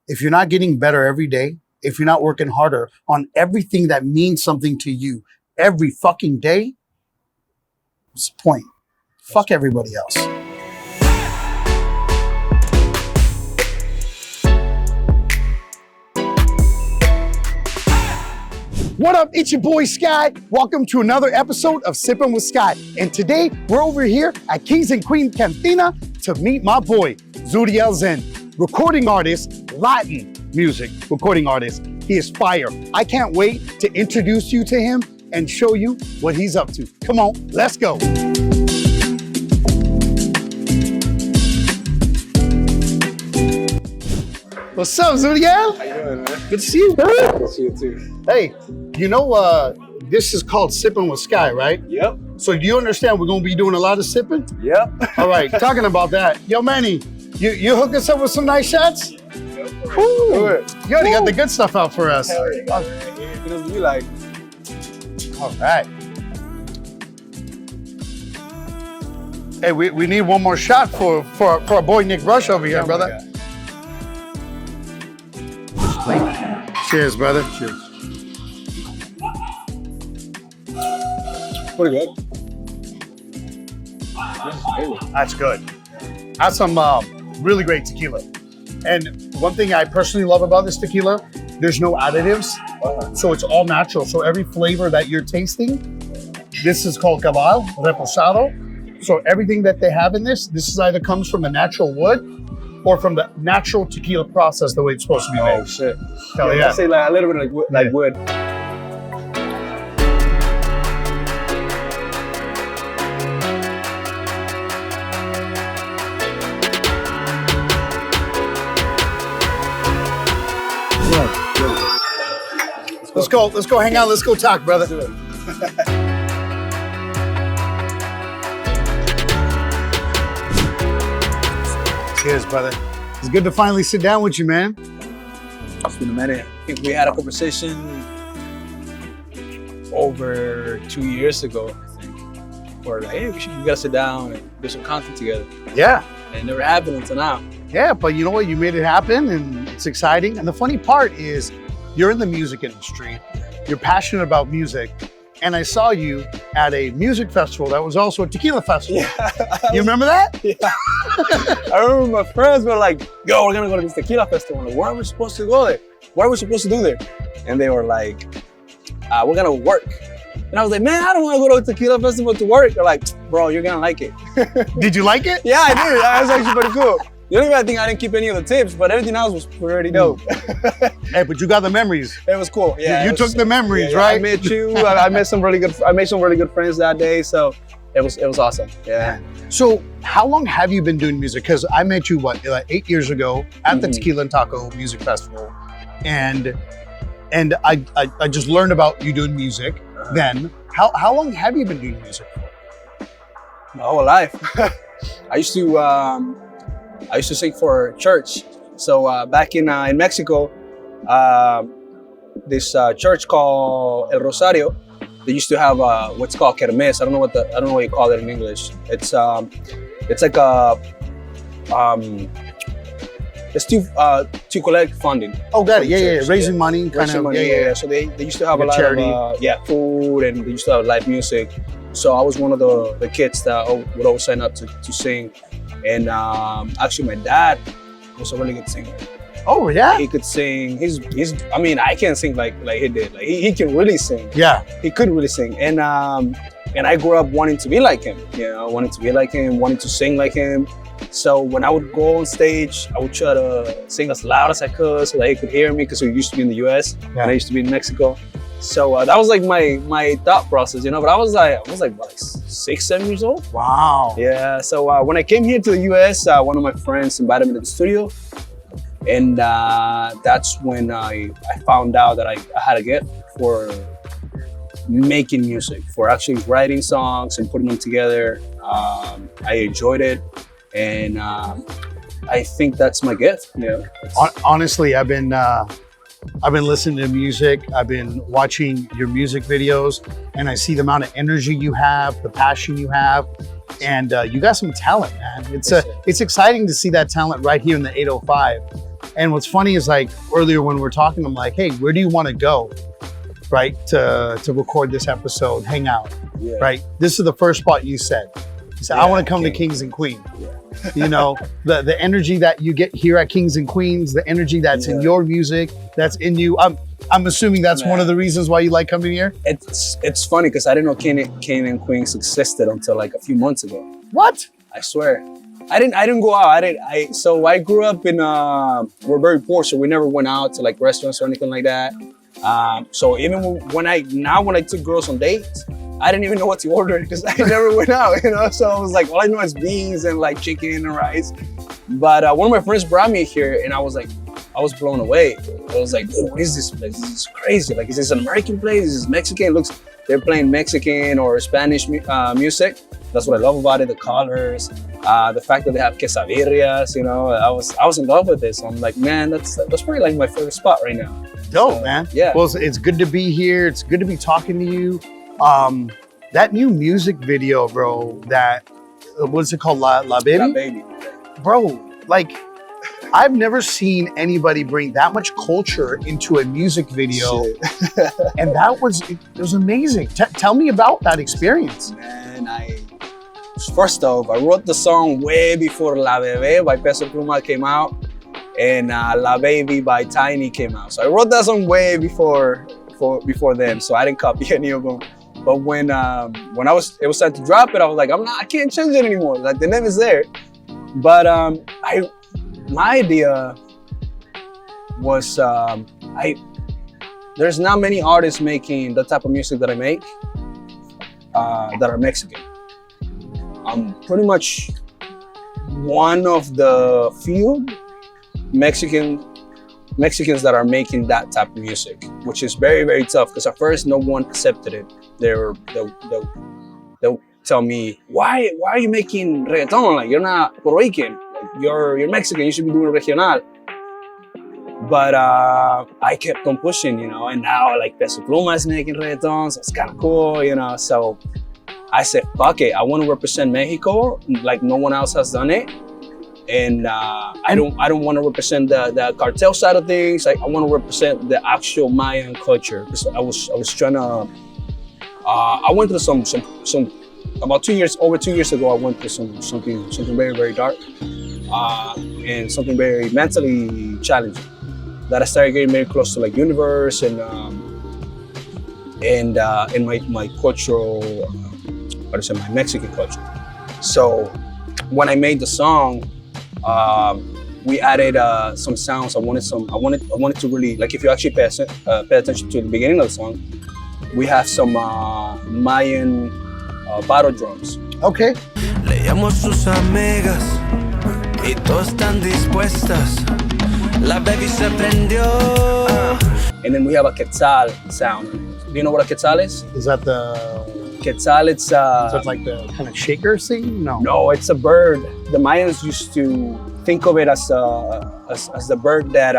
if you're not getting better every day, if you're not working harder on everything that means something to you every fucking day, what's the point? Fuck everybody else. What up, it's your boy Sky. Welcome to another episode of Sippin With Sky. And today we're over here at King and Queen Cantina to meet my boy, Zuriel Xen, recording artist, Latin music recording artist. He is fire. I can't wait to introduce you to him and show you what he's up to. Come on, let's go. What's up, Zuriel? How you doing, man? Good to see you, bro. Good to see you too. Hey, you know, this is called Sippin With Sky, right? Yep. So do you understand we're gonna be doing a lot of sipping? Yep. All right, talking about that. Yo, Manny, you hook us up with some nice shots? Ooh, you already got the good stuff out for us. Hell yeah. It doesn't be like. All right. Hey, we need one more shot for our boy Nick Rush over here, brother. Cheers, brother. Cheers. Pretty good. That's good. That's some really great tequila. And one thing I personally love about this tequila, there's no additives. So it's all natural. So every flavor that you're tasting, this is called cabal, reposado. So everything that they have in this is either comes from a natural wood or from the natural tequila process the way it's supposed to be made. Oh shit. Hell yeah. I say like a little bit like wood. Let's go hang out, let's go talk, brother. Cheers, brother. It's good to finally sit down with you, man. It's been a minute. I think we had a conversation over 2 years ago, I think. Where like, hey, we gotta sit down and do some content together. Yeah. And it never happened until now. Yeah, but you know what? You made it happen and it's exciting. And the funny part is you're in the music industry. You're passionate about music. And I saw you at a music festival that was also a tequila festival. Yeah. You remember that? Yeah. I remember my friends were like, yo, we're gonna go to this tequila festival. I'm like, where are we supposed to go there? What are we supposed to do there? And they were like, we're gonna work. And I was like, man, I don't wanna go to a tequila festival to work. They're like, bro, you're gonna like it. Did you like it? Yeah, I did. That was actually pretty cool. The only thing I didn't keep any of the tips, but everything else was pretty dope. Hey, but you got the memories. It was cool. Yeah, you took the memories, yeah, right? I met you. I made some really good friends that day. So it was awesome. Yeah. So how long have you been doing music? Because I met you, what, like 8 years ago at the Tequila and Taco Music Festival. And I just learned about you doing music then. How long have you been doing music for? My whole life. I used to sing for church. So back in Mexico, this church called El Rosario, they used to have what's called kermes. I don't know what you call it in English. It's like a it's to collect funding. Oh, got it. Yeah, church. Raising money, kind of. Money, yeah. So they used to have like a lot charity. of food, and they used to have live music. So I was one of the kids that would always sign up to sing. And actually, my dad was a really good singer. Oh yeah. He could sing. I mean, I can't sing like he did. Like he can really sing. Yeah. He could really sing. And I grew up wanting to be like him. You know, wanting to be like him, wanting to sing like him. So when I would go on stage, I would try to sing as loud as I could so that he could hear me, because we used to be in the US and I used to be in Mexico. So that was like my thought process, you know. But I was like what, 6, 7 years old. Wow. Yeah. So when I came here to the US, one of my friends invited me to the studio, and that's when I found out that I had a gift for making music, for actually writing songs and putting them together. I enjoyed it, and I think that's my gift. Yeah. Honestly, I've been listening to music. I've been watching your music videos, and I see the amount of energy you have, the passion you have, and you got some talent, man. It's exciting to see that talent right here in the 805. And what's funny is like earlier when we're talking, I'm like, hey, where do you want to go? Right, to record this episode, hang out, right? This is the first spot you said. You said, I want to come to Kings and Queen. You know, the energy that you get here at Kings and Queens, the energy that's in your music, that's in you. I'm assuming that's one of the reasons why you like coming here. It's funny because I didn't know King and Queens existed until like a few months ago. What? I swear. I didn't go out. So I grew up in we're very poor, so we never went out to like restaurants or anything like that. So even when I took girls on dates, I didn't even know what to order because I never went out, you know? So I was like, all I know is beans and like chicken and rice. But one of my friends brought me here and I was blown away. I was like, oh, what is this place? This is crazy. Like, is this an American place? Is this Mexican? They're playing Mexican or Spanish music. That's what I love about it, the colors, the fact that they have quesadillas, you know? I was in love with this. So I'm like, man, that's probably like my favorite spot right now. Dope, man. Yeah. Well, it's good to be here. It's good to be talking to you. That new music video, bro, that, what's it called? La Baby? La Baby. Bro, like, I've never seen anybody bring that much culture into a music video. And it was amazing. Tell me about that experience. Man, first off, I wrote the song way before La Bebé by Peso Pluma came out. And La Baby by Tiny came out. So I wrote that song way before them, so I didn't copy any of them. But when it was time to drop it, I was like, I can't change it anymore. Like the name is there. But my idea was there's not many artists making the type of music that I make that are Mexican. I'm pretty much one of the few Mexicans that are making that type of music, which is very, very tough because at first no one accepted it. They'll tell me, why are you making reggaeton? Like, you're not Puerto Rican, like, you're Mexican, you should be doing regional. But I kept on pushing, you know, and now like Peso Pluma is making reggaeton, so it's kind of cool, you know. So I said, fuck it, I want to represent Mexico like no one else has done it. And I don't want to represent the cartel side of things. Like, I want to represent the actual Mayan culture. Because I was trying to. I went through some over 2 years ago. I went through something very, very dark, and something very mentally challenging. That I started getting very close to like universe and my cultural, my Mexican culture. So when I made the song. We added some sounds. I wanted to really, like, if you actually pay attention to the beginning of the song, we have some Mayan battle drums. Okay. Le llamo sus amigas y todas están dispuestas. La baby se prendió. And then we have a quetzal sound. Do you know what a quetzal is? Is that the quetzal? It's is that like the kind of shaker thing? No, it's a bird. The Mayans used to think of it as the bird that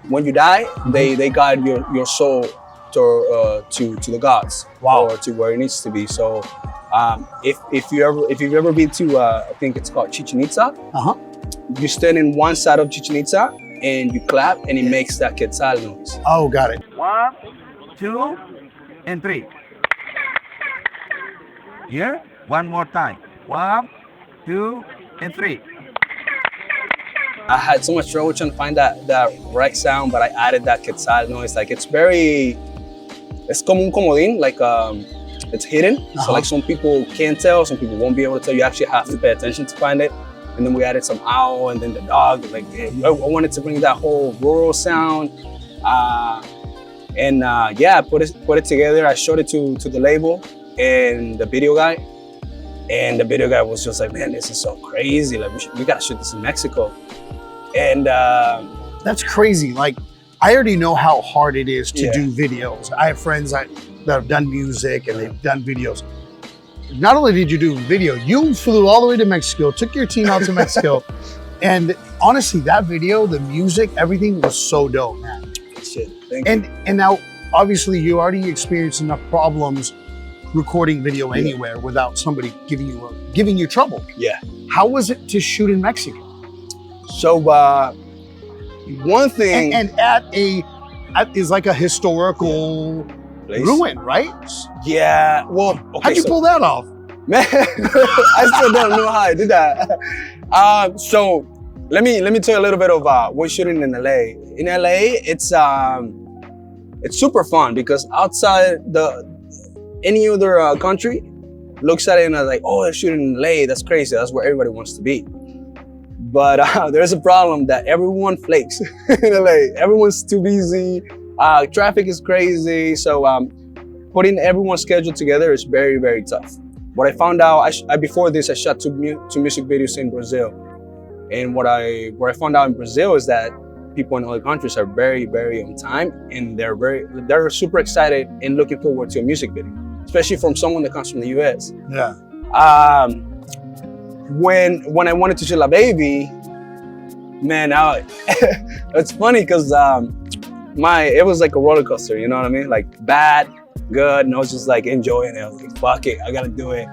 when you die, they guide your soul to the gods. Wow. Or to where it needs to be. So if you've ever been to I think it's called Chichen Itza, you stand in one side of Chichen Itza and you clap and it makes that quetzal noise. Oh, got it. 1, 2, and 3. Here, one more time. 1, 2, and 3. I had so much trouble trying to find that right sound, but I added that quetzal noise. Like, it's como un comodín, like it's hidden. So like some people can't tell, some people won't be able to tell. You actually have to pay attention to find it. And then we added some owl and then the dog. Like, I wanted to bring that whole rural sound. Yeah, put it together. I showed it to the label and the video guy. And the video guy was just like, man, this is so crazy. Like, we gotta shoot this in Mexico. And that's crazy. Like, I already know how hard it is to do videos. I have friends that have done music and they've done videos. Not only did you do video, you flew all the way to Mexico, took your team out to Mexico. And honestly, that video, the music, everything was so dope, man. Shit, thank you. And now, obviously, you already experienced enough problems recording video anywhere without somebody giving you trouble. Yeah. How was it to shoot in Mexico? So one thing And is like a historical place. ruin, right? Yeah. Well, okay. How'd you pull that off? Man, I still don't know how I did that. So let me tell you a little bit of what shooting in LA. In LA, it's super fun because outside any other country looks at it and like, oh, they're shooting in LA. That's crazy. That's where everybody wants to be. But there's a problem that everyone flakes in LA. Everyone's too busy. Traffic is crazy. So putting everyone's schedule together is very, very tough. What I found out, before this, I shot two music videos in Brazil. And what I found out in Brazil is that people in other countries are very, very on time, and they're super excited and looking forward to a music video, especially from someone that comes from the US. Yeah. When I wanted to shoot La Baby, man, it's funny because it was like a roller coaster, you know what I mean? Like bad, good, and I was just like enjoying it. I was like, fuck it, I gotta do it.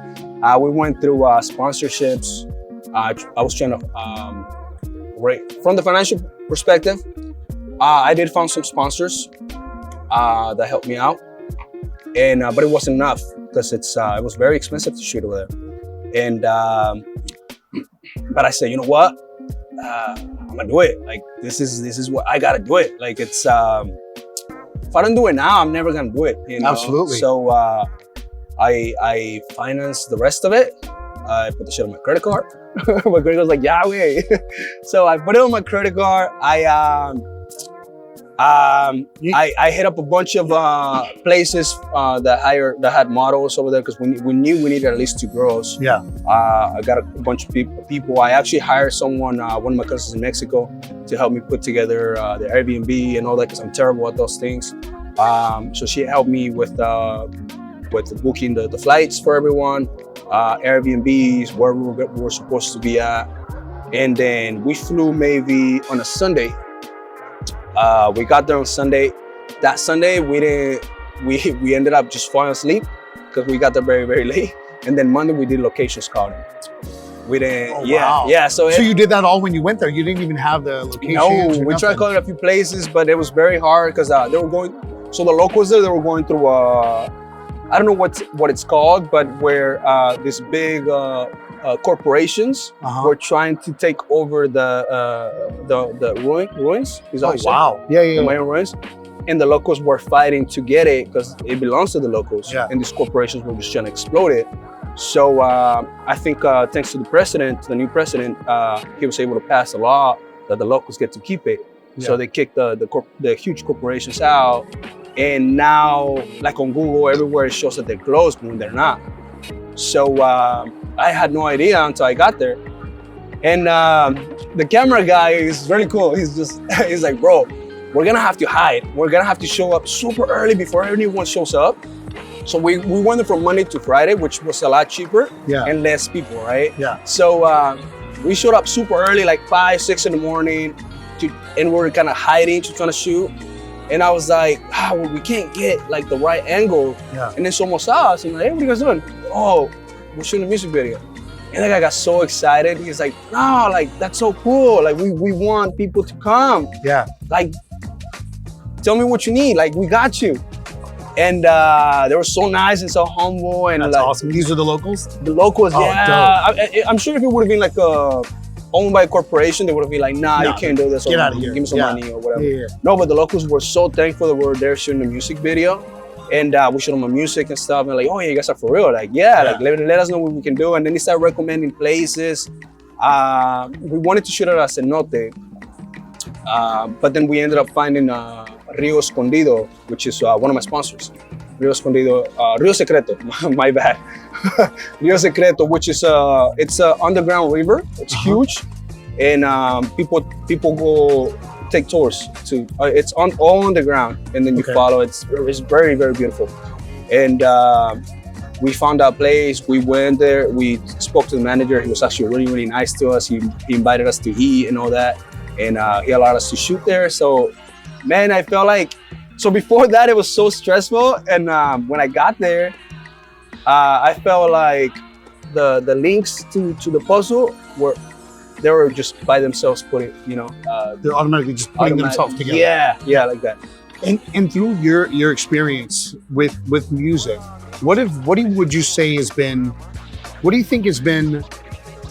We went through sponsorships. I was trying to, from the financial perspective, I did find some sponsors that helped me out, and but it wasn't enough because it was very expensive to shoot over there. And but I said, you know what? I'm gonna do it. Like this is what I gotta do it. Like it's if I don't do it now, I'm never gonna do it. You know? Absolutely. So I financed the rest of it. I put the shit on my credit card. My credit card was like, yeah, wait. So I put it on my credit card. I hit up a bunch of places that had models over there because we knew we needed at least 2 girls. Yeah. I got a bunch of people. I actually hired someone, one of my cousins in Mexico, to help me put together the Airbnb and all that because I'm terrible at those things. So she helped me with booking the flights for everyone, Airbnbs, where we were supposed to be at. And then we flew maybe on a Sunday. We got there on Sunday. That Sunday, we ended up just falling asleep because we got there very, very late. And then Monday, we did location scouting. We didn't, wow. Yeah. So you did that all when you went there? You didn't even have the location? No, we tried calling a few places, but it was very hard because they were going, so the locals there, they were going through, I don't know what it's called, but where this big corporations were trying to take over the ruins. Is that how you say it? Wow. Yeah. The Mayan ruins. And the locals were fighting to get it because it belongs to the locals. Yeah. And these corporations were just trying to explode it. So I think thanks to the new president, he was able to pass a law that the locals get to keep it. Yeah. So they kicked the huge corporations out. And now, like on Google, everywhere it shows that they're closed when they're not. So I had no idea until I got there. And the camera guy is really cool. He's like, bro, we're gonna have to hide. We're gonna have to show up super early before anyone shows up. So we went there from Monday to Friday, which was a lot cheaper and less people, right? Yeah. So we showed up super early, like 5, 6 in the morning, and we were kind of hiding, trying to shoot. And I was like, we can't get like the right angle. Yeah. And then someone saw us and like, hey, what are you guys doing? Oh, we're shooting a music video. And that guy got so excited. He's like, no, like that's so cool. Like we want people to come. Yeah. Like, tell me what you need. Like we got you. And they were so nice and so humble. And that's awesome. These are the locals? The locals, I'm sure if it would have been like owned by a corporation, they would have been like, nah, you can't do this. Get out of here. Give me some money or whatever. Yeah. No, but the locals were so thankful that we were there shooting a music video. And we showed them the music and stuff. And like, oh yeah, you guys are for real. Like, like let us know what we can do. And then they started recommending places. We wanted to shoot it at Cenote. But then we ended up finding Rio Escondido, which is one of my sponsors. Rio Escondido, Rio Secreto, my bad. Rio Secreto, which is it's an underground river. It's huge, and people go take tours to. It's all underground, and then you follow. It's very, very beautiful. And we found our place. We went there. We spoke to the manager. He was actually really, really nice to us. He invited us to eat and all that, and he allowed us to shoot there. So, man, I felt like. So before that, it was so stressful, and when I got there, I felt like the links to the puzzle were they were just by themselves putting, They're automatically just putting themselves together. Yeah, like that. And through your experience with music, what would you say has been, what do you think has been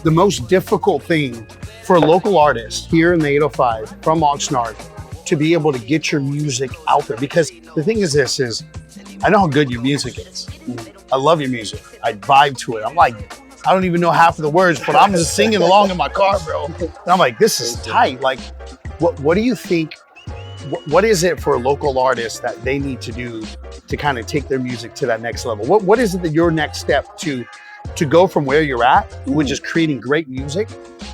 the most difficult thing for a local artist here in the 805 from Oxnard to be able to get your music out there? Because the thing is this is, I know how good your music is. I love your music. I vibe to it. I'm like, I don't even know half of the words, but I'm just singing along in my car, bro. And I'm like, this is tight. Like, what do you think? What is it for a local artist that they need to do to kind of take their music to that next level? What is it that your next step to go from where you're at, which is creating great music,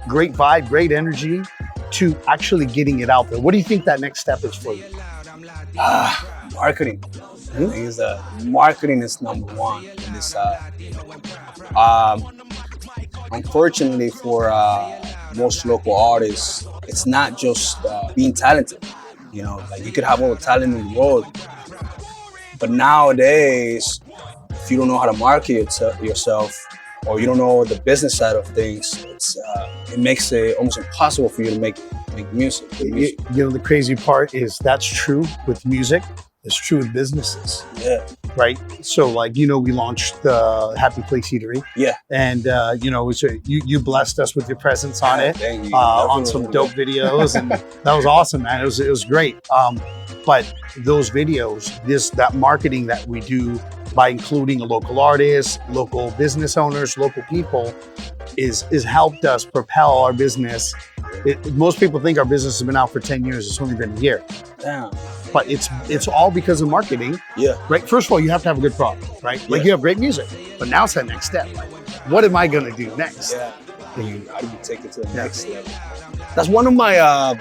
great vibe, great energy, to actually getting it out there? What do you think that next step is for you? Marketing. I think is marketing is number one in this. Unfortunately for most local artists, it's not just being talented. Like you could have all the talent in the world, but nowadays, if you don't know how to market yourself, or you don't know the business side of things, it makes it almost impossible for you to make music. The crazy part is that's true with music. It's true with businesses. Yeah. Right. So we launched the Happy Place Eatery. Yeah. And you blessed us with your presence on it, on some dope videos, and that was awesome, man. It was great. But those videos, that marketing that we do by including a local artist, local business owners, local people, is helped us propel our business. Most people think our business has been out for 10 years. It's only been a year. Damn. But it's all because of marketing. Yeah. Right. First of all, you have to have a good product, right? Like you have great music, but now it's that next step. Like, what am I gonna do next? Yeah. How do you take it to the next level? That's one of my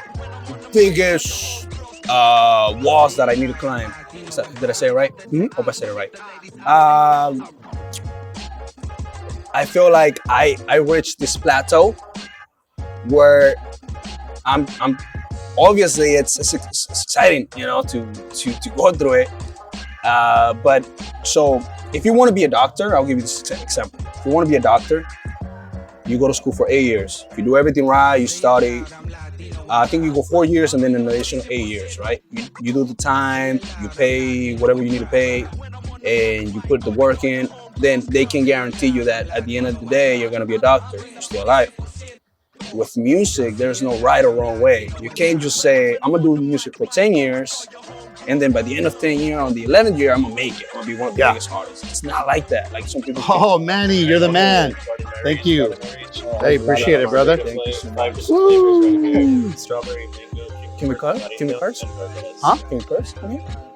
biggest walls that I need to climb. Did I say it right? Mm-hmm. Hope I said it right. I feel like I reached this plateau where I'm obviously it's exciting, to go through it. But so if you want to be a doctor, I'll give you this example. If you want to be a doctor, you go to school for 8 years. If you do everything right, you study. I think you go 4 years and then an additional 8 years, right? You do the time, you pay whatever you need to pay, and you put the work in. Then they can guarantee you that at the end of the day, you're going to be a doctor. You're still alive. With music, there's no right or wrong way. You can't just say, I'm going to do music for 10 years, and then by the end of 10 years, on the 11th year, I'm going to make it. I'm going to be one of the biggest artists. It's not like that. Like some people think. Oh, Manny, you're the man. Thank you. Hey, appreciate it, brother. Thank you so much. Strawberry mango. Can we curse? Huh? Can we curse?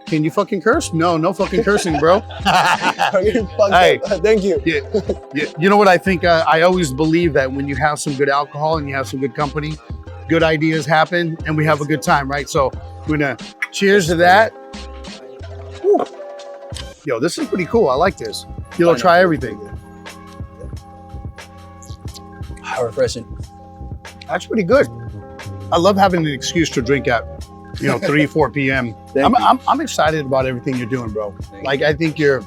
Can you fucking curse? No fucking cursing, bro. Hey, thank you. You know what I think? I always believe that when you have some good alcohol and you have some good company, good ideas happen and we have a good time, right? So we're gonna cheers to that. Woo. Yo, this is pretty cool. I like this. You'll try everything. How refreshing. That's pretty good. I love having an excuse to drink at 3, 4 p.m. I'm excited about everything you're doing, bro. Like, I think your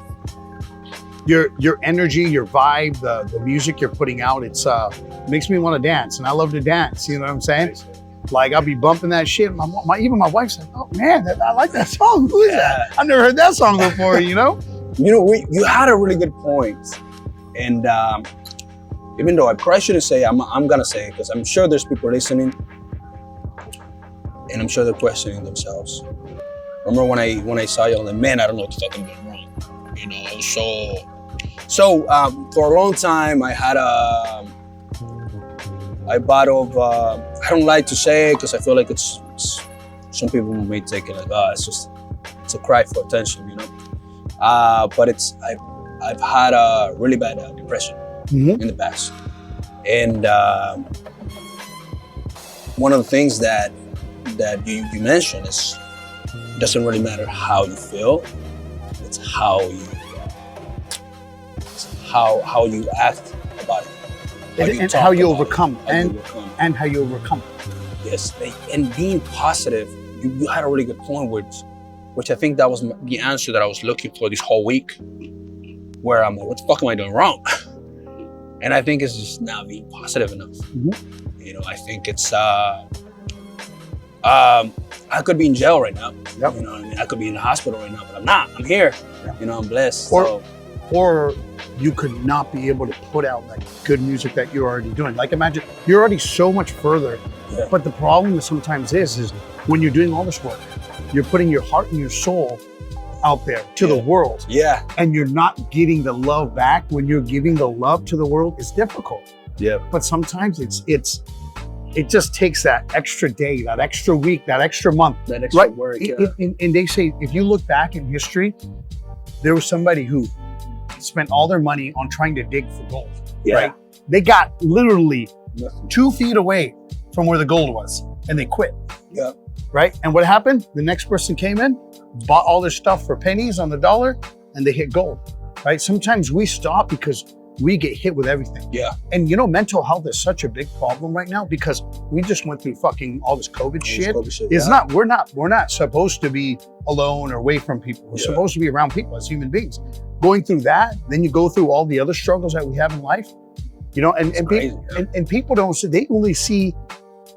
energy, your vibe, the music you're putting out, it's makes me want to dance, and I love to dance. You know what I'm saying? Like, I'll be bumping that shit. Even my wife's like, "Oh man, I like that song. Who is that? I've never heard that song before." You you had a really good point, and even though I probably shouldn't say, I'm gonna say it because I'm sure there's people listening. And I'm sure they're questioning themselves. Remember when I saw you, I'm like, man, I don't know what the fuck I'm doing wrong. So for a long time, I had a bottle of, I don't like to say it because I feel like it's some people may take it like, it's a cry for attention, But I've had a really bad depression in the past. And one of the things that you mentioned is it doesn't really matter how you feel, it's how you act about it. And how you overcome. And how you overcome. Yes, and being positive, you had a really good point, which I think that was the answer that I was looking for this whole week, where I'm like, what the fuck am I doing wrong? And I think it's just not being positive enough. You know, I think it's I could be in jail right now. Yep. You know what I mean? I could be in the hospital right now, but I'm not. I'm here. You know, I'm blessed. Or you could not be able to put out like good music that you're already doing. Like imagine you're already so much further. Yeah. But the problem sometimes is when you're doing all this work, you're putting your heart and your soul out there to the world. Yeah. And you're not getting the love back. When you're giving the love to the world, it's difficult. Yeah. But sometimes it just takes that extra day, that extra week, that extra month. That extra right? work. And they say, if you look back in history, there was somebody who spent all their money on trying to dig for gold. Yeah. Right? They got literally Nothing. 2 feet away from where the gold was and they quit. Yeah. Right? And what happened? The next person came in, bought all their stuff for pennies on the dollar, and they hit gold. Right? Sometimes we stop because we get hit with everything. Yeah. And you know, mental health is such a big problem right now because we just went through fucking all this COVID shit. It's not, we're not supposed to be alone or away from people. We're supposed to be around people as human beings. Going through that, then you go through all the other struggles that we have in life, you know, and people don't see, they only see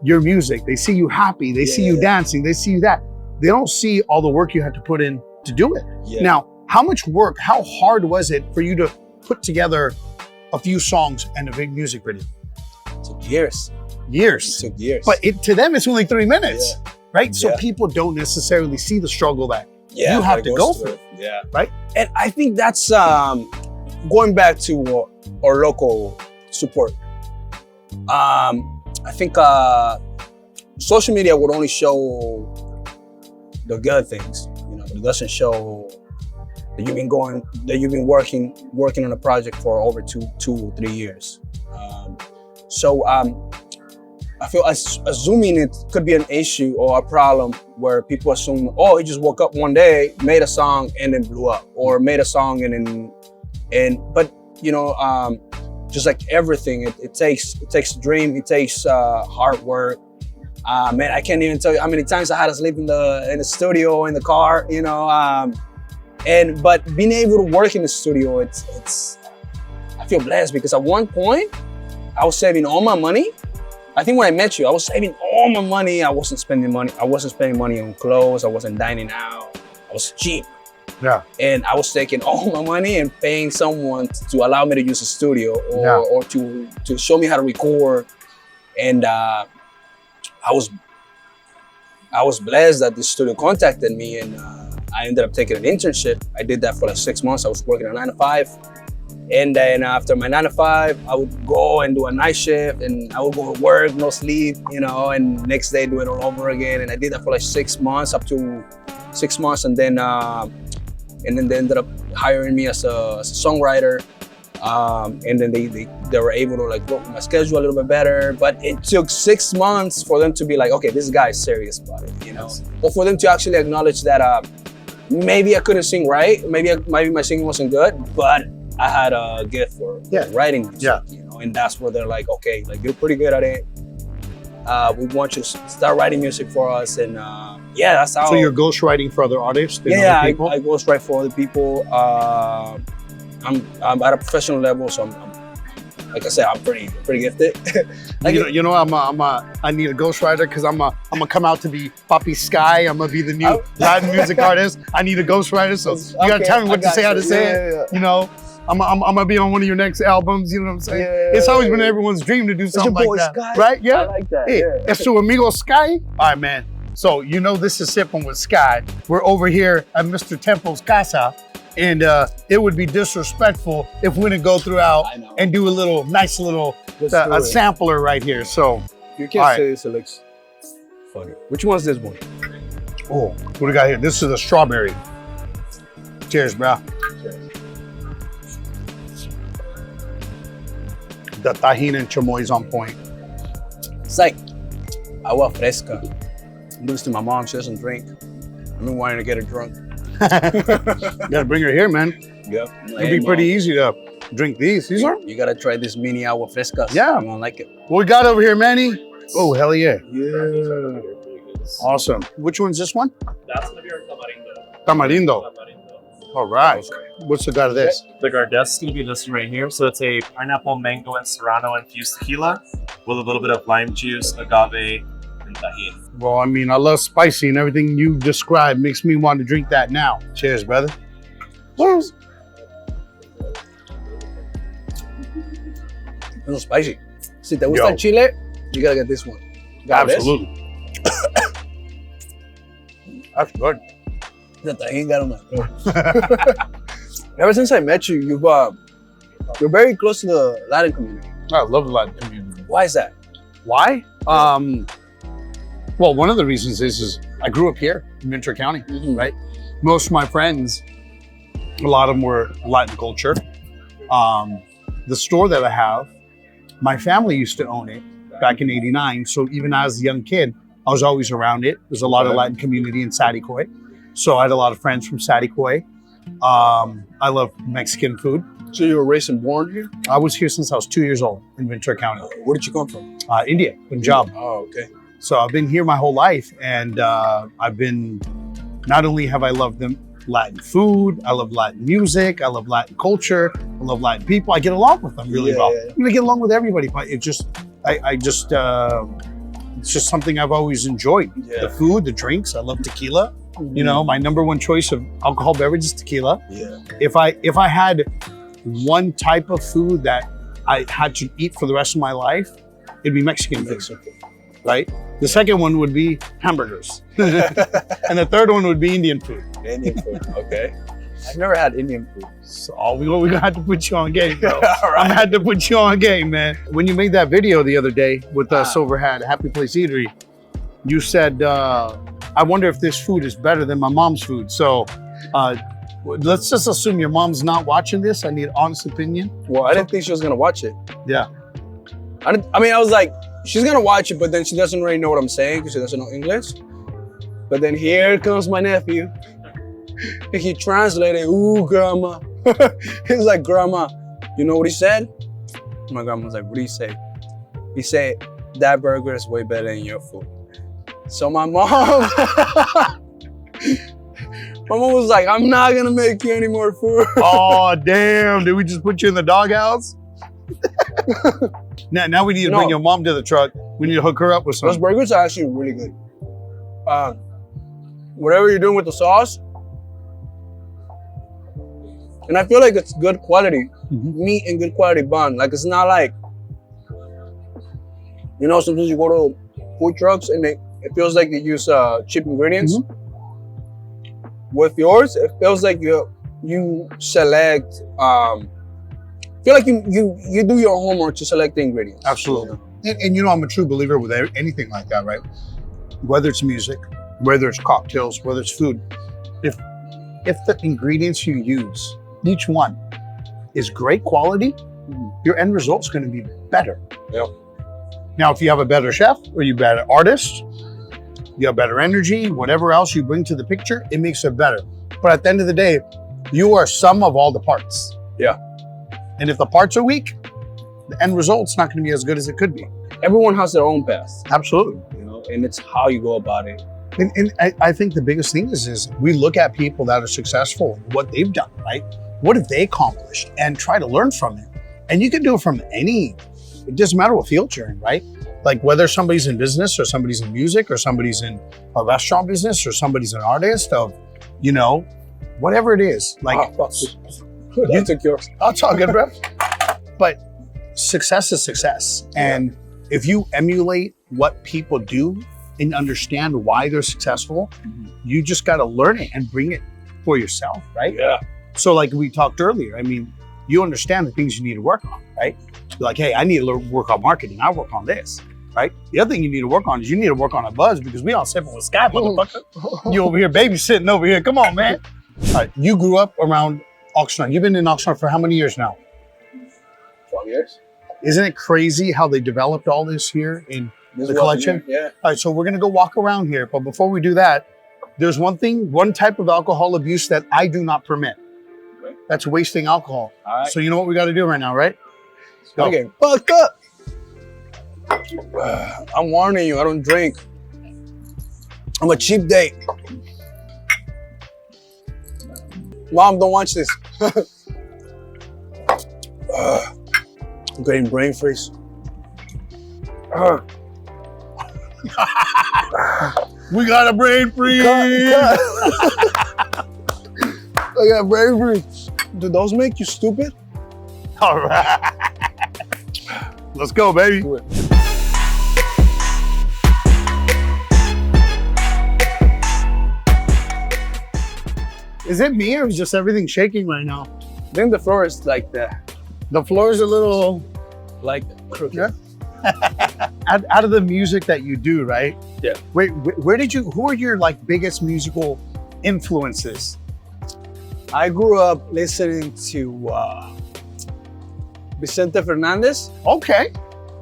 your music. They see you happy. They see you dancing. They see that. They don't see all the work you had to put in to do it. Yeah. Now, how much work, how hard was it for you to put together a few songs and a big music video? It took years. Years. It took years. But to them, it's only 3 minutes, right? So Yeah. people don't necessarily see the struggle that you that have it to goes go through. through. Yeah. Right? And I think that's going back to our local support. I think social media would only show the good things. You know, it doesn't show that you've been working on a project for over two or 3 years. I feel assuming it could be an issue or a problem where people assume, oh, he just woke up one day, made a song and then blew up, or made a song but you know, just like everything, it takes dream, it takes hard work. Man, I can't even tell you how many times I had to sleep in the studio, in the car, you know. But being able to work in the studio, I feel blessed because at one point I was saving all my money. I think when I met you, I was saving all my money. I wasn't spending money on clothes. I wasn't dining out. I was cheap. Yeah. And I was taking all my money and paying someone to allow me to use a studio or to show me how to record. And I was blessed that this studio contacted me, and I ended up taking an internship. I did that for like 6 months. I was working a 9 to 5. And then after my 9 to 5, I would go and do a night shift, and I would go to work, no sleep, you know, and next day do it all over again. And I did that for like 6 months, up to 6 months. And then they ended up hiring me as a songwriter. And then they were able to like work my schedule a little bit better. But it took 6 months for them to be like, okay, this guy is serious about it, you know? Or for them to actually acknowledge that maybe I couldn't sing right, maybe my singing wasn't good, but I had a gift for writing music, you know? And that's where they're like, okay, like you're pretty good at it. We want you to start writing music for us, and that's how. So you're ghostwriting for other artists? I ghostwrite for other people. I'm at a professional level, so I'm like I said, I'm pretty gifted. I need a ghostwriter because I'm gonna come out to be Papi Sky. I'm gonna be the new Latin music artist. I need a ghostwriter, so you gotta tell me what to say, how to say it. You know, I'm gonna be on one of your next albums. You know what I'm saying? It's always been everyone's dream to do something like that, Sky. right? Yeah, I like that. Hey, it's su amigo Sky. All right, man. So you know this is Sippin' With Sky. We're over here at Mr. Tempo's casa. And it would be disrespectful if we didn't go throughout and do a nice little sampler right here. So you can't say this, Alex. Funny. Which one's this one? Oh, what do we got here? This is a strawberry. Cheers, bro. Cheers. The tahini and chamoy is on point. It's like agua fresca. I'm listening to my mom. She doesn't drink. I've been wanting to get her drunk. You gotta bring her here, man. Yeah. It'd be pretty easy to drink these. These are? You gotta try this mini agua fresca. Yeah. You're gonna like it. What we got over here, Manny? Oh, hell yeah. Yeah. Awesome. Which one's this one? That's gonna be our tamarindo. Tamarindo. All right. What's the gut of this? The Gardez is going to be listed right here. So it's a pineapple, mango, and serrano infused tequila with a little bit of lime juice, agave, and tahini. Well, I mean, I love spicy, and everything you described makes me want to drink that now. Cheers, brother. Cheers. A little spicy. Si te gusta Yo. el chile, you gotta get this one. Got this? Absolutely. That's good. The tahini got on my throat. Ever since I met you, you're very close to the Latin community. I love the Latin community. Why is that? Why? Well, one of the reasons is I grew up here in Ventura County, right? Most of my friends, a lot of them were Latin culture. The store that I have, my family used to own it back in '89. So even as a young kid, I was always around it. There's a lot of Latin community in Saticoy. So I had a lot of friends from Saticoy. I love Mexican food. So you were raised and born here? I was here since I was 2 years old in Ventura County. Where did you come from? India, Punjab. Oh, okay. So I've been here my whole life, and I've been, not only have I loved the Latin food, I love Latin music, I love Latin culture, I love Latin people. I get along with them really well. Yeah. I'm gonna get along with everybody, but it just, it's just something I've always enjoyed. Yeah. The food, the drinks. I love tequila. You know, my number one choice of alcohol beverage is tequila. Yeah. If I had one type of food that I had to eat for the rest of my life, it'd be Mexican food, right? The second one would be hamburgers. And the third one would be Indian food. Indian food, okay. I've never had Indian food. So we're gonna have to put you on game, bro. All right. I had to put you on game, man. When you made that video the other day with Silver Hat, Happy Place Eatery, you said, I wonder if this food is better than my mom's food. So let's just assume your mom's not watching this. I need honest opinion. Well, I didn't think she was gonna watch it. Yeah. I was like, she's gonna watch it, but then she doesn't really know what I'm saying because she doesn't know English. But then here comes my nephew. And he translated, ooh, grandma. He's like, grandma, you know what he said? My grandma was like, what do you say? He said, that burger is way better than your food. So my mom, was like, I'm not gonna make you any more food. Oh, damn. Did we just put you in the doghouse? Now we need to bring your mom to the truck. We need to hook her up with Those something. burgers are actually really good. Whatever you're doing with the sauce, and I feel like it's good quality meat and good quality bun. Like it's not like, you know, sometimes you go to food trucks and it feels like you use cheap ingredients. With yours, it feels like you select. Feel like you do your homework to select the ingredients. Absolutely. And you know, I'm a true believer with anything like that, right? Whether it's music, whether it's cocktails, whether it's food, if the ingredients you use, each one, is great quality, your end result's going to be better. Yep. Now, if you have a better chef or you better artist, you have better energy, whatever else you bring to the picture, it makes it better. But at the end of the day, you are sum of all the parts. Yeah. And if the parts are weak, the end result's not going to be as good as it could be. Everyone has their own past, Absolutely. you know, and it's how you go about it. And I think the biggest thing is we look at people that are successful, what they've done, right? What have they accomplished? And try to learn from it. And you can do it from it doesn't matter what field you're in, right? Like whether somebody's in business or somebody's in music or somebody's in a restaurant business or somebody's an artist of, you know, whatever it is. Like, You took yours. I'll talk good, bro. But success is success. And if you emulate what people do and understand why they're successful, you just got to learn it and bring it for yourself, right? Yeah. So like we talked earlier, I mean, you understand the things you need to work on, right? You're like, hey, I need to work on marketing. I work on this, right? The other thing you need to work on is you need to work on a buzz because we all Sippin With Sky, motherfucker. You over here babysitting over here. Come on, man. All right, you grew up around Oxnard. You've been in Oxnard for how many years now? 12 years. Isn't it crazy how they developed all this here in This the was collection? here, All right, so we're gonna go walk around here, but before we do that, there's one type of alcohol abuse that I do not permit. Okay. That's wasting alcohol. All right. So you know what we got to do right now, right? Go. Okay, fuck up. I'm warning you, I don't drink. I'm a cheap date. Mom, don't watch this. I'm getting brain freeze. We got a brain freeze. I got brain freeze. Do those make you stupid? All right. Let's go, baby. Do it. Is it me or is just everything shaking right now? I think the floor is like that. The floor is a little Like crooked. Yeah. out of the music that you do, right? Yeah. Wait, who are your like biggest musical influences? I grew up listening to Vicente Fernandez Okay.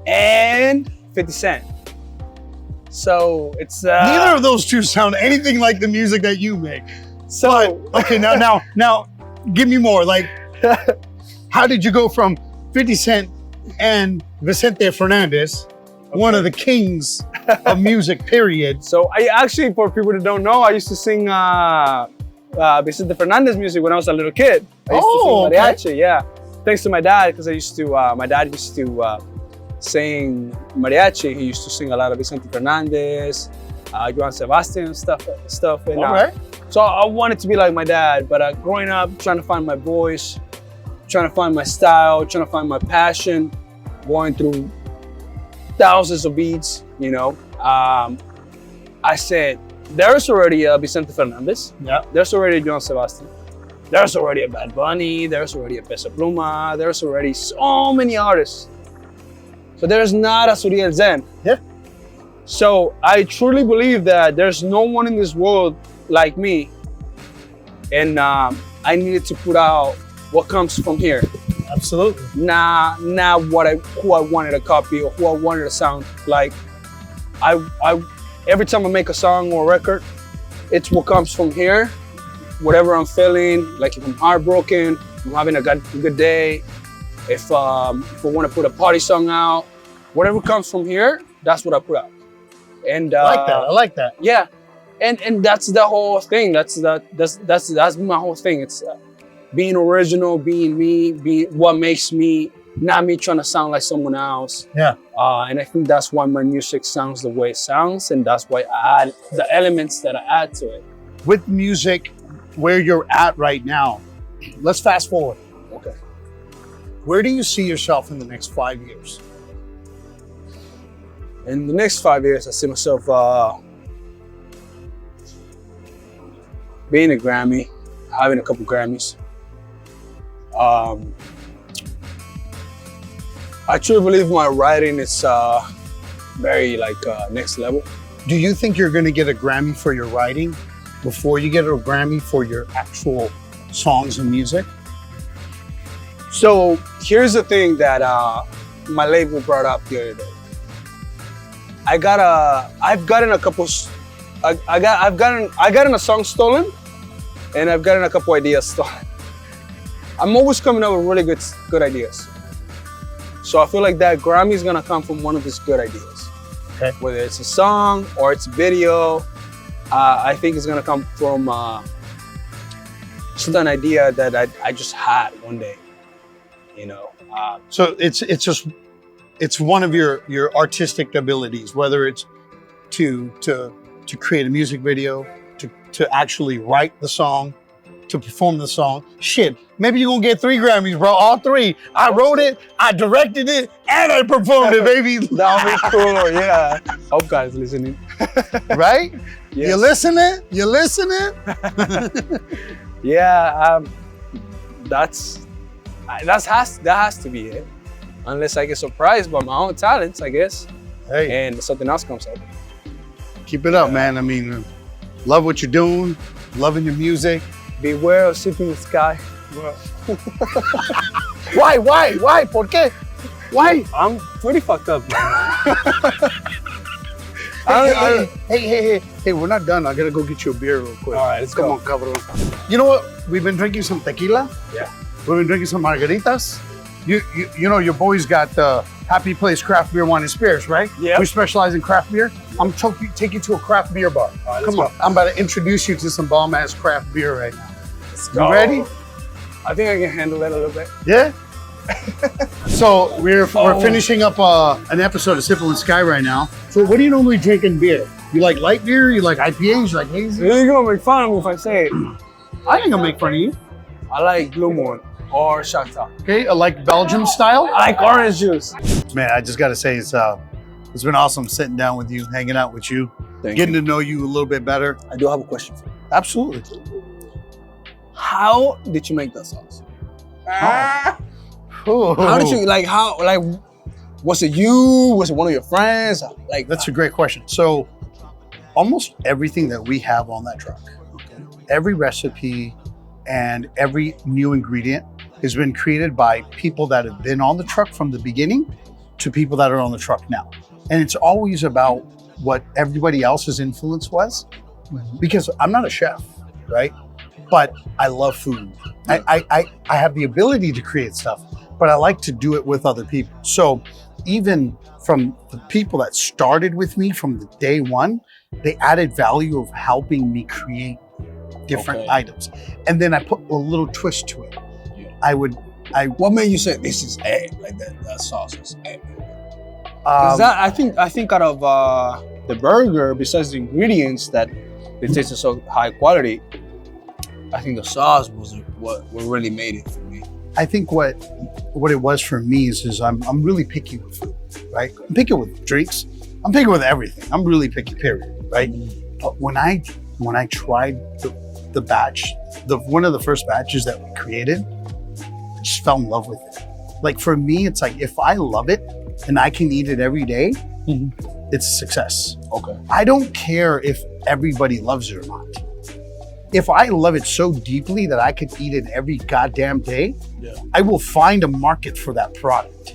and 50 Cent. So it's Neither of those two sound anything like the music that you make. so Okay, now, give me more. Like, how did you go from 50 Cent and Vicente Fernandez, one of the kings of music, period? So I actually, for people that don't know, I used to sing Vicente Fernandez music when I was a little kid. I used to sing mariachi, yeah. Thanks to my dad, because my dad used to sing mariachi. He used to sing a lot of Vicente Fernandez, Joan Sebastian stuff. And, All right. So I wanted to be like my dad, but growing up, trying to find my voice, trying to find my style, trying to find my passion, going through thousands of beats, you know. I said, there's already a Vicente Fernandez. Yeah. There's already a Joan Sebastian. There's already a Bad Bunny. There's already a Peso Pluma. There's already so many artists. So there's not a Zuriel Xen. Yeah. So I truly believe that there's no one in this world like me. And I needed to put out what comes from here. Absolutely. Not who I wanted to copy or who I wanted to sound like. I every time I make a song or a record, it's what comes from here. Whatever I'm feeling, like if I'm heartbroken, if I'm having a good day, if I want to put a party song out, whatever comes from here, that's what I put out. And I like that. yeah, and that's the whole thing. That's my whole thing. It's being original, being me, being what makes me, not me trying to sound like someone else. Yeah. And I think that's why my music sounds the way it sounds, and that's why I add the elements that I add to it. With music, where you're at right now, let's fast forward. Okay. Where do you see yourself in the next 5 years? In the next 5 years, I see myself being a Grammy, having a couple Grammys. I truly believe my writing is very next level. Do you think you're going to get a Grammy for your writing before you get a Grammy for your actual songs and music? So here's the thing that my label brought up the other day. I've gotten a song stolen, and I've gotten a couple ideas stolen. I'm always coming up with really good ideas. So I feel like that Grammy is gonna come from one of these good ideas. Okay. Whether it's a song or it's a video, I think it's gonna come from just an idea that I just had one day, you know. So it's one of your artistic abilities, whether it's to create a music video, to actually write the song, to perform the song. Shit, maybe you're gonna get 3 Grammys, bro. All 3. I wrote it, I directed it, and I performed it, baby. That would be cool, yeah. Hope guys listening. Right? Yes. You listening? You listening? Yeah, that has to be it. Unless I get surprised by my own talents, I guess, Hey, and something else comes up. keep it up, man. I mean, love what you're doing, loving your music. Beware of Sippin With Sky. Why? ¿Por qué? Why? I'm pretty fucked up. Hey, we're not done. I gotta go get you a beer real quick. All right, let's Come go. on, cabrón. You know what? We've been drinking some tequila. Yeah. We've been drinking some margaritas. You know, your boys got the Happy Place Craft Beer, Wine, and Spirits, right? Yeah. We specialize in craft beer. I'm take you to a craft beer bar. right, let's Come on. I'm about to introduce you to some bomb-ass craft beer right now. You ready? I think I can handle it a little bit. Yeah. So we're finishing up an episode of Sippin With Sky right now. So what do you normally drink in beer? You like light beer? You like IPAs? You like hazy? You're gonna make fun of me if I say it. I think I'll make fun of you. I like Blue Moon or Shakhtar. Okay, I like Belgium style. I like orange juice. Man, I just gotta say it's been awesome sitting down with you, hanging out with you, getting to know you a little bit better. I do have a question for you. Absolutely. How did you make that sauce? Oh. How did you was it you? Was it one of your friends? Like That's a great question. So almost everything that we have on that truck, every recipe and every new ingredient has been created by people that have been on the truck from the beginning to people that are on the truck now. And it's always about what everybody else's influence was, because I'm not a chef, right? But I love food. I have the ability to create stuff, but I like to do it with other people. So even from the people that started with me from the day one, they added value of helping me create different items. And then I put a little twist to it. What made you say this is egg? Like that sauce is egg? I think out of the burger, besides the ingredients that it tasted so high quality, I think the sauce was what really made it for me. I think what it was for me is I'm really picky with food, right? I'm picky with drinks. I'm picky with everything. I'm really picky, period, right? But when I tried the batch, one of the first batches that we created, I just fell in love with it. Like for me, it's like if I love it and I can eat it every day, it's a success. Okay. I don't care if everybody loves it or not. If I love it so deeply that I could eat it every goddamn day, I will find a market for that product.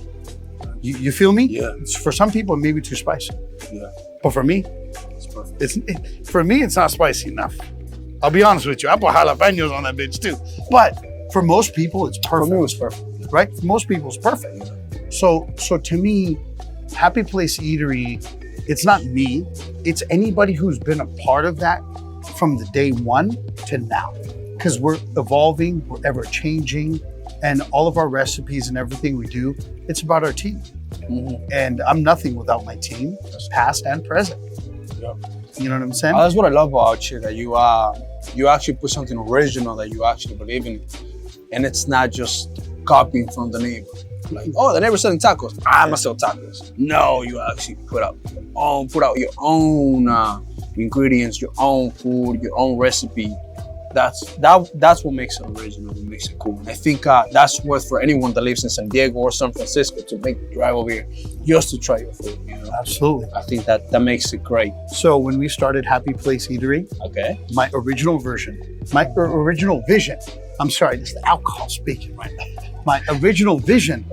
You feel me? Yeah. For some people, it may be too spicy. Yeah. But for me, It's perfect. it's not spicy enough. I'll be honest with you. I put jalapenos on that bitch too. But for most people, it's perfect. For me, it was perfect. Right? For most people, it's perfect. So to me, Happy Place Eatery, it's not me. It's anybody who's been a part of that from the day one to now. Because we're evolving, we're ever changing, and all of our recipes and everything we do, it's about our team. And I'm nothing without my team, past and present. Yeah. You know what I'm saying? That's what I love about you, that you actually put something original that you actually believe in, and it's not just copying from the neighbor. Like, oh, the neighbor's selling tacos, I'm gonna sell tacos. No, you actually put out your own ingredients, your own food, your own recipe. That's what makes it original, what makes it cool. And I think that's worth for anyone that lives in San Diego or San Francisco to make the drive over here just to try your food. You know? Absolutely. I think that makes it great. So when we started Happy Place Eatery, my original vision, I'm sorry, this is the alcohol speaking right now. My original vision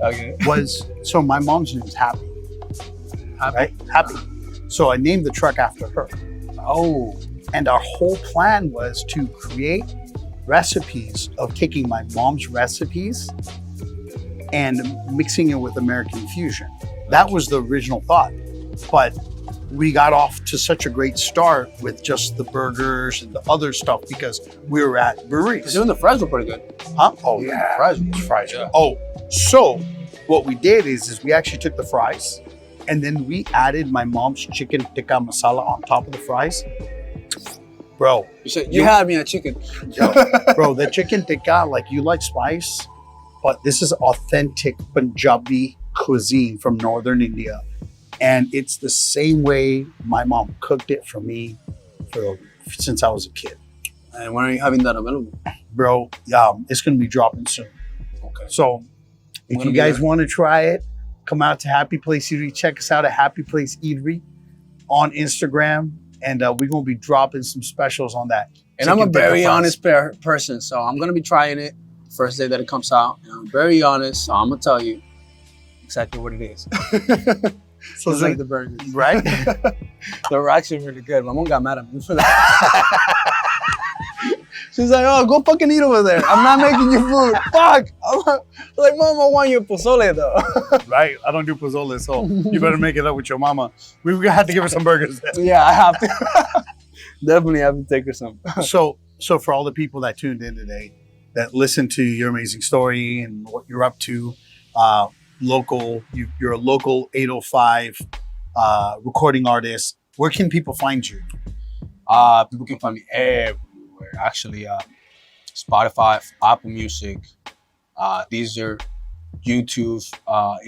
was, so my mom's name is Happy. Right? Happy. So I named the truck after her. Oh. And our whole plan was to create recipes of taking my mom's recipes and mixing it with American fusion. That was the original thought. But we got off to such a great start with just the burgers and the other stuff because we were at breweries. Even the fries were pretty good. Huh? Oh yeah, fries. Yeah. Oh, so what we did is we actually took the fries and then we added my mom's chicken tikka masala on top of the fries. Bro, You had me at chicken. Bro, the chicken tikka, like you like spice, but this is authentic Punjabi cuisine from northern India. And it's the same way my mom cooked it for me since I was a kid. And when are you having that available? Bro, it's going to be dropping soon. Okay. So if you guys want to try it, come out to Happy Place Eatery. Check us out at Happy Place Eatery on Instagram. And we're going to be dropping some specials on that. And I'm a very honest person, so I'm going to be trying it the first day that it comes out. And I'm very honest, so I'm going to tell you exactly what it is. So it's like the burgers. Right? They're actually really good. My mom got mad at me for that. She's like, oh, go fucking eat over there. I'm not making you food. Fuck. I'm like, Mom, I want your pozole though. Right? I don't do pozole, so you better make it up with your mama. We're going to have to give her some burgers. Yeah, I have to. Definitely have to take her some. So So for all the people that tuned in today, that listened to your amazing story and what you're up to, you're a local 805 recording artist. Where can people find you? People can find me everywhere. Actually, Spotify, Apple Music, Deezer, YouTube,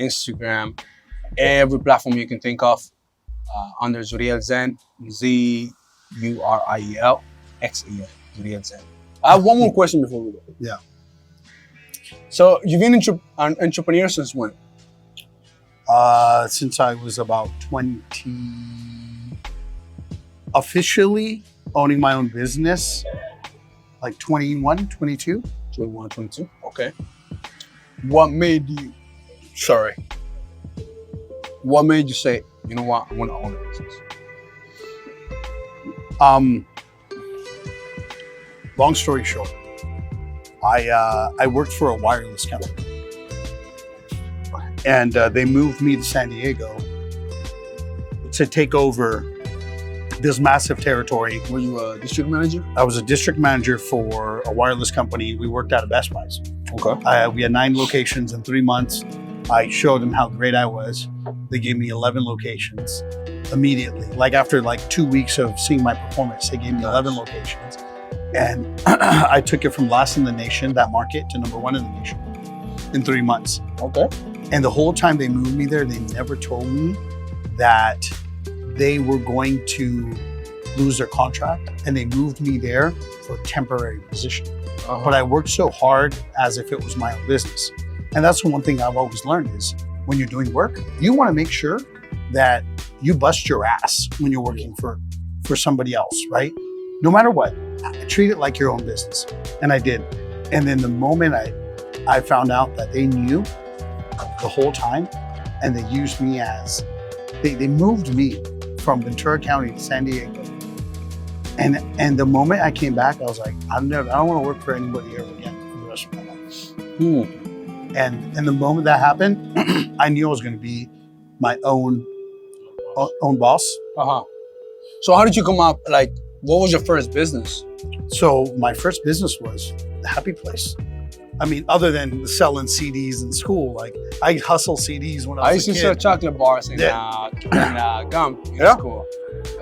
Instagram, every platform you can think of, under Zuriel Xen, Zuriel Xen, Zuriel Xen. I have one more question before we go. Yeah. So you've been an entrepreneur since when? Since I was about 20, officially owning my own business, like 21, 22. 21, 22. Okay. What made you say, you know what, I want to own a business? Long story short, I worked for a wireless company, and they moved me to San Diego to take over this massive territory. Were you a district manager? I was a district manager for a wireless company. We worked out of Best Buys. Okay. We had 9 locations in 3 months. I showed them how great I was. They gave me 11 locations immediately. Like after 2 weeks of seeing my performance, they gave me 11 locations. And I took it from last in the nation, that market, to number 1 in the nation in 3 months. Okay. And the whole time they moved me there, they never told me that they were going to lose their contract, and they moved me there for a temporary position. But I worked so hard as if it was my own business. And that's the one thing I've always learned is when you're doing work, you want to make sure that you bust your ass when you're working for somebody else, right? No matter what, treat it like your own business. And I did. And then the moment I found out that they knew the whole time, and they used me as, they moved me from Ventura County to San Diego. And the moment I came back, I was like, I don't want to work for anybody ever again for the rest of my life. And the moment that happened, I knew I was going to be my own boss. So how did you come up? Like, what was your first business? So my first business was the Happy Place. I mean, other than selling CDs in school, like I hustle CDs when I was a kid. I used to sell chocolate bars and gum in school.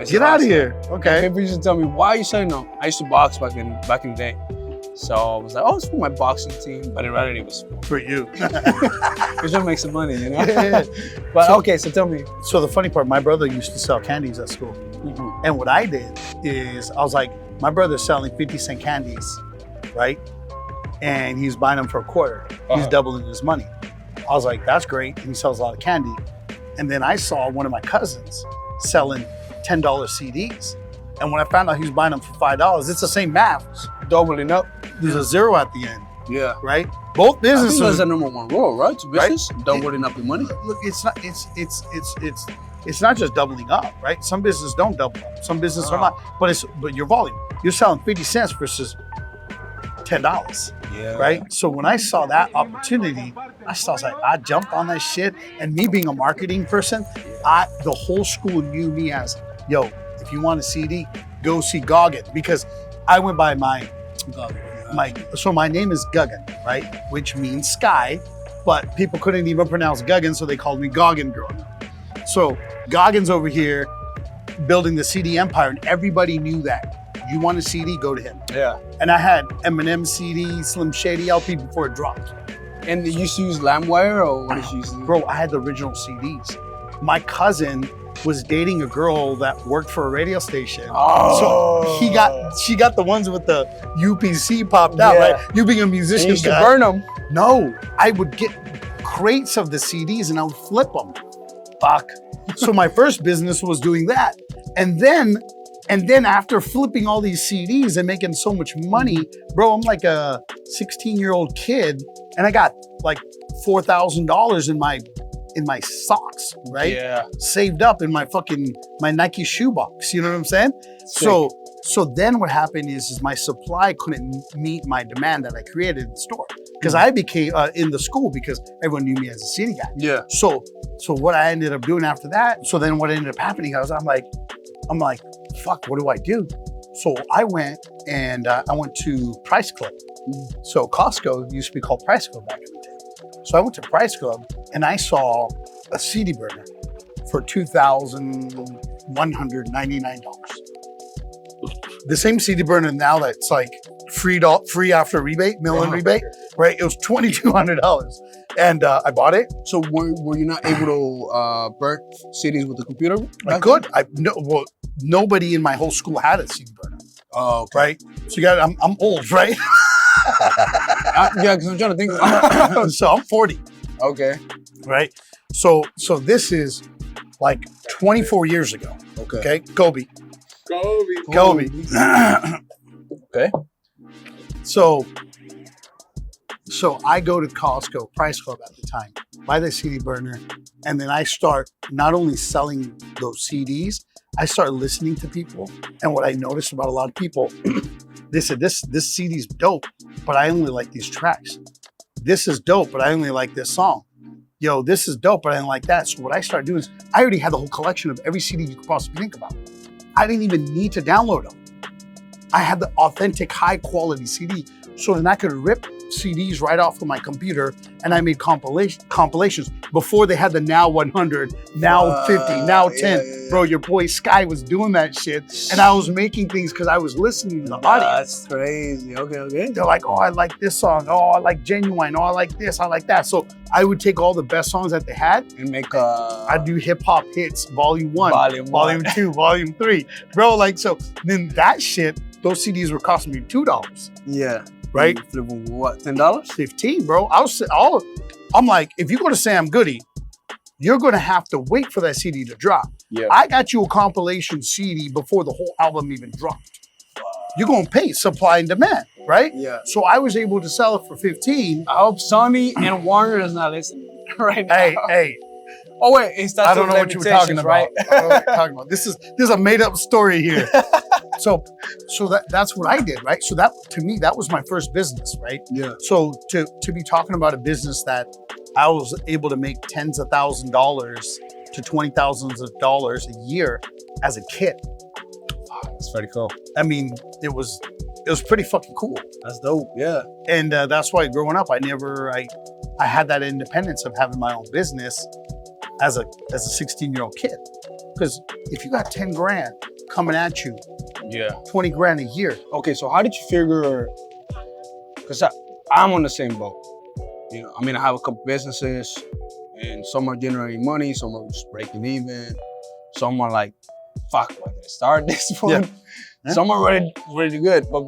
Get out of here. Okay. People used to tell me, why are you selling them? I used to box back in the day. So I was like, oh, it's for my boxing team. But in reality, it was for you. Because you make some money, you know? But so tell me. So the funny part, my brother used to sell candies at school. And what I did is I was like, my brother's selling 50-cent candies, right? And he's buying them for a quarter. He's doubling his money. I was like, that's great. And he sells a lot of candy. And then I saw one of my cousins selling $10 CDs. And when I found out he was buying them for $5, it's the same math. Doubling up. There's a zero at the end. Yeah. Right? Both businesses. I think that's the number one rule, right? It's business, right? Doubling up your money. Look, it's not just doubling up, right? Some businesses don't double up. Some businesses are not. But your volume. You're selling 50 cents versus $10. Yeah. Right? So when I saw that opportunity, I was like, I jumped on that shit. And me being a marketing person, the whole school knew me as, yo, if you want a CD, go see Goggin. Because I went by my name is Guggen, right? Which means sky, but people couldn't even pronounce Guggen, so they called me Goggin growing up. So Goggin's over here building the CD empire, and everybody knew that. You want a CD, go to him. Yeah. And I had Eminem CD, Slim Shady LP before it dropped. And you used to use LimeWire, or what did you use? Bro, I had the original CDs. My cousin was dating a girl that worked for a radio station. So she got the ones with the UPC popped out, right? You being a musician, you used to burn them. No, I would get crates of the CDs and I would flip them. Fuck. So my first business was doing that. And then after flipping all these CDs and making so much money, bro, I'm like a 16-year-old kid and I got like $4,000 in my socks, right? Yeah. Saved up in my Nike shoebox, you know what I'm saying? Sick. So then what happened is my supply couldn't meet my demand that I created in the store. Because I became in the school because everyone knew me as a CD guy. Yeah. So what I ended up doing after that, so then what ended up happening, I'm like, fuck, what do I do? So I went and I went to Price Club. So Costco used to be called Price Club back in the day. So I went to Price Club and I saw a CD burner for $2,199. The same CD burner now that's like free after rebate, mail-in rebate, right? It was $2,200. And I bought it. So were you not able to burn CDs with the computer? I could. Nobody in my whole school had a CD burner. Oh, okay. Right? So I'm old, right? Yeah, because I'm trying to think. So I'm 40. Okay. Right? So this is like 24 years ago. Okay? Kobe. Okay. So I go to Costco, Price Club at the time, buy the CD burner, and then I start not only selling those CDs, I start listening to people. And what I noticed about a lot of people, they said, this CD's dope, but I only like these tracks. This is dope, but I only like this song. Yo, this is dope, but I didn't like that. So what I started doing is I already had the whole collection of every CD you could possibly think about. I didn't even need to download them. I had the authentic, high quality CD. So then I could rip CDs right off of my computer, and I made compilations before they had the now 100, now 50, now 10. Yeah. Bro, your boy Sky was doing that shit, and I was making things because I was listening to the audience. That's crazy. Okay. They're like, oh, I like this song. Oh, I like Genuine. Oh, I like this. I like that. So I would take all the best songs that they had and make I'd do hip hop hits, volume 1, volume 2, volume 3. Bro, like, so then that shit, those CDs were costing me $2. Yeah. Right? What, $10? 15, bro. I'm like, if you're going to say I'm Goody, you're going to have to wait for that CD to drop. Yeah. I got you a compilation CD before the whole album even dropped. You're going to pay supply and demand, right? Yeah. So I was able to sell it for 15. I hope Sony and Warner is not listening right now. Hey. Oh wait, it's I don't know what you were talking about. Right? I don't know what you're talking about. This is a made up story here. So that's what I did, right? So that, to me, that was my first business, right? Yeah. So to be talking about a business that I was able to make tens of thousands of dollars to $20,000 a year as a kid. That's pretty cool. I mean, it was pretty fucking cool. That's dope. Yeah. And that's why growing up, I had that independence of having my own business as a 16-year-old kid. Because if you got 10 grand coming at you, 20 grand a year. Okay, so how did you figure, because I'm on the same boat. You know, I mean, I have a couple businesses and some are generating money, some are just breaking even. Some are like, fuck, why did I start this one? Yeah. Some are really good. But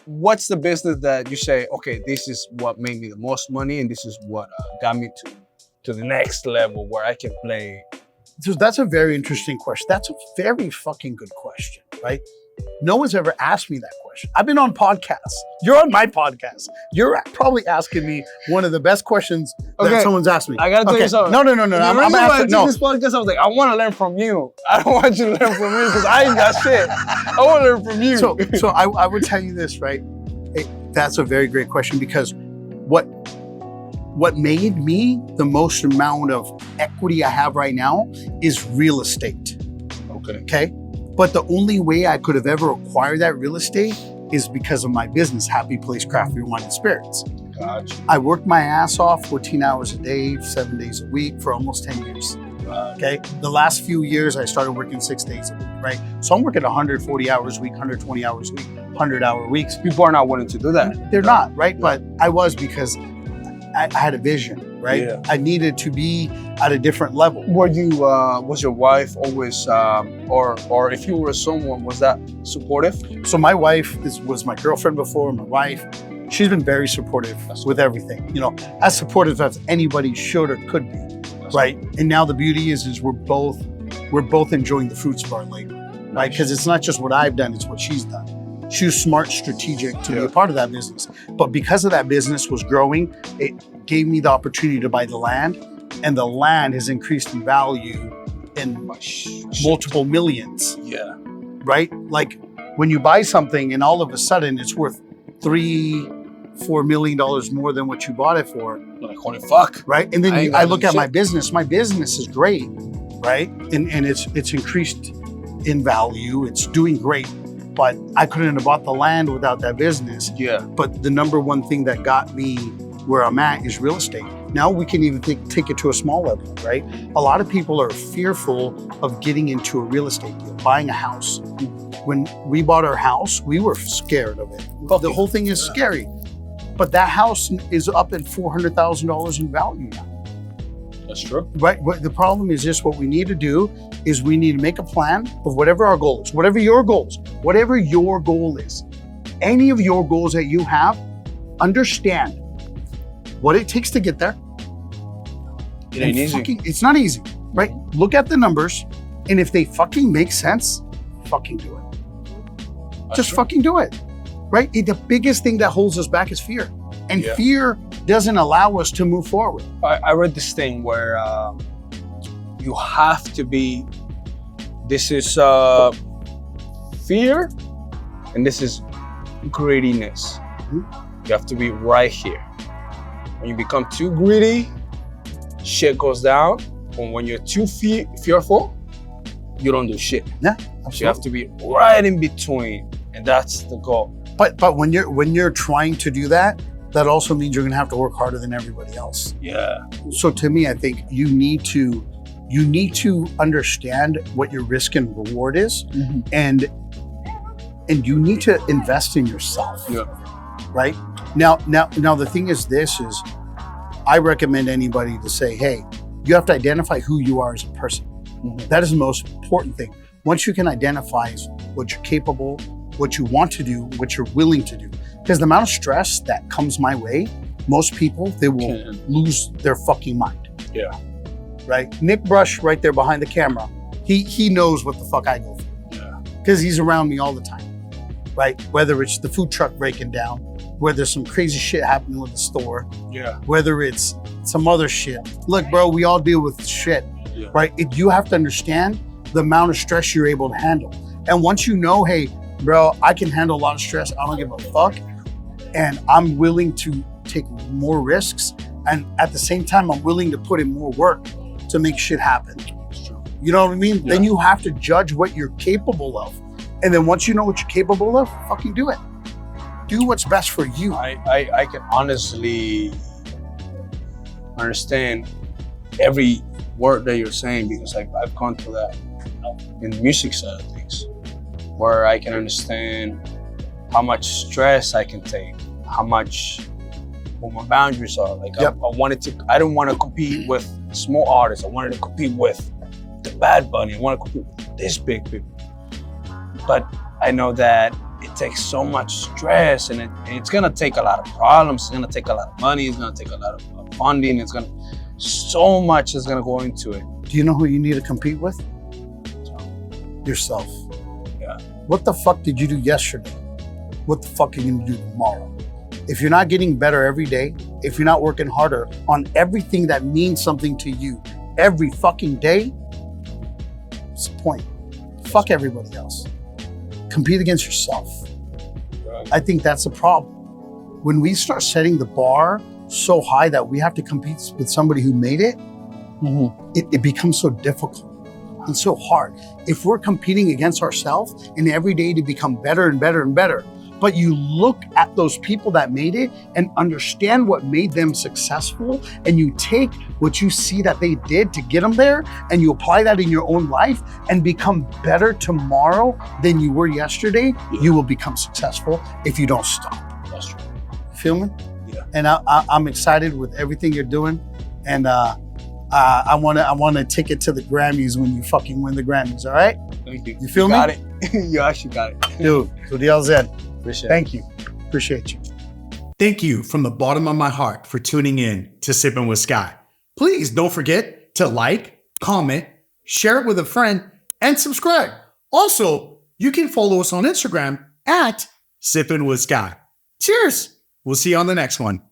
what's the business that you say, okay, this is what made me the most money and this is what got me to the next level where I can play? So that's a very interesting question. That's a very fucking good question, right? No one's ever asked me that question. I've been on podcasts. You're on my podcast. You're probably asking me one of the best questions that someone's asked me. I gotta tell you something. No. I'm asking. No. This podcast, I was like, I want to learn from you. I don't want you to learn from me because I ain't got shit. I want to learn from you. So I would tell you this, right? That's a very great question because what made me the most amount of equity I have right now is real estate. Okay. But the only way I could have ever acquired that real estate is because of my business, Happy Place Craft Beer, Wine, and Spirits. Gotcha. I worked my ass off 14 hours a day, 7 days a week for almost 10 years. Okay. The last few years, I started working 6 days a week, right? So I'm working 140 hours a week, 120 hours a week, 100-hour weeks. People are not willing to do that. They're not, right? Yeah. But I was because I had a vision, right? Yeah. I needed to be at a different level. Were you, was your wife always, or if you were someone, was that supportive? So my wife was my girlfriend before, my wife. She's been very supportive with everything, you know, as supportive as anybody should or could be, right? And now the beauty is we're both enjoying the fruits of our labor, right? Because it's not just what I've done, it's what she's done. She was smart, strategic to be a part of that business. But because of that business was growing, it gave me the opportunity to buy the land, and the land has increased in value in multiple millions. Yeah. Right? Like when you buy something and all of a sudden it's worth $3-4 million more than what you bought it for. Like, holy fuck. Right? And then I look at my business. My business is great, right? And it's increased in value. It's doing great. but I couldn't have bought the land without that business. Yeah. But the number one thing that got me where I'm at is real estate. Now we can even take it to a small level, right? A lot of people are fearful of getting into a real estate deal, buying a house. When we bought our house, we were scared of it. The whole thing is scary. But that house is up at $400,000 in value now. That's true. Right. But the problem is this: what we need to do is we need to make a plan of whatever our goal is, whatever your goal is, any of your goals that you have, understand what it takes to get there. It ain't easy. It's not easy, right? Look at the numbers, and if they fucking make sense, fucking do it. Just fucking do it, right? The biggest thing that holds us back is fear. And fear doesn't allow us to move forward. I read this thing where you have to be, this is fear, and this is greediness. You have to be right here. When you become too greedy, shit goes down. And when you're too fearful, you don't do shit. Yeah, absolutely. So you have to be right in between, and that's the goal. But when you're trying to do that, that also means you're gonna have to work harder than everybody else. Yeah. So to me, I think you need to understand what your risk and reward is, and you need to invest in yourself. Yeah. Right? Now the thing is I recommend anybody to say, hey, you have to identify who you are as a person. That is the most important thing. Once you can identify what you're capable, what you want to do, what you're willing to do. Because the amount of stress that comes my way, most people, they will lose their fucking mind. Yeah. Right? Nick Brush right there behind the camera, he knows what the fuck I go through. Yeah. Because he's around me all the time. Right? Whether it's the food truck breaking down, whether some crazy shit happening with the store, whether it's some other shit. Look, bro, we all deal with shit, right? You have to understand the amount of stress you're able to handle. And once you know, hey, bro, I can handle a lot of stress, I don't give a fuck, and I'm willing to take more risks, and at the same time, I'm willing to put in more work to make shit happen. You know what I mean? Yeah. Then you have to judge what you're capable of. And then once you know what you're capable of, fucking do it. Do what's best for you. I can honestly understand every word that you're saying, because I've gone through that in the music side of things, where I can understand how much stress I can take, how much, what my boundaries are. Like I didn't want to compete with small artists. I wanted to compete with the Bad Bunny. I want to compete with this big people. But I know that it takes so much stress, and it's gonna take a lot of problems. It's gonna take a lot of money. It's gonna take a lot of funding. So much is gonna go into it. Do you know who you need to compete with? Yourself. Yeah. What the fuck did you do yesterday? What the fuck are you gonna do tomorrow? If you're not getting better every day, if you're not working harder on everything that means something to you every fucking day, what's the point? Fuck everybody else. Compete against yourself. I think that's the problem. When we start setting the bar so high that we have to compete with somebody who made it, it becomes so difficult and so hard. If we're competing against ourselves and every day to become better and better and better, but you look at those people that made it and understand what made them successful, and you take what you see that they did to get them there, and you apply that in your own life and become better tomorrow than you were yesterday, you will become successful if you don't stop. That's true. You feel me? Yeah. And I'm excited with everything you're doing, and I want to take it to the Grammys when you fucking win the Grammys. All right? Thank you. You feel me? Got it. You actually got it. Dude, Zuriel Xen. Appreciate Thank you. Appreciate you. Thank you from the bottom of my heart for tuning in to Sippin With Sky. Please don't forget to like, comment, share it with a friend, and subscribe. Also, you can follow us on Instagram at Sippin With Sky. Cheers. We'll see you on the next one.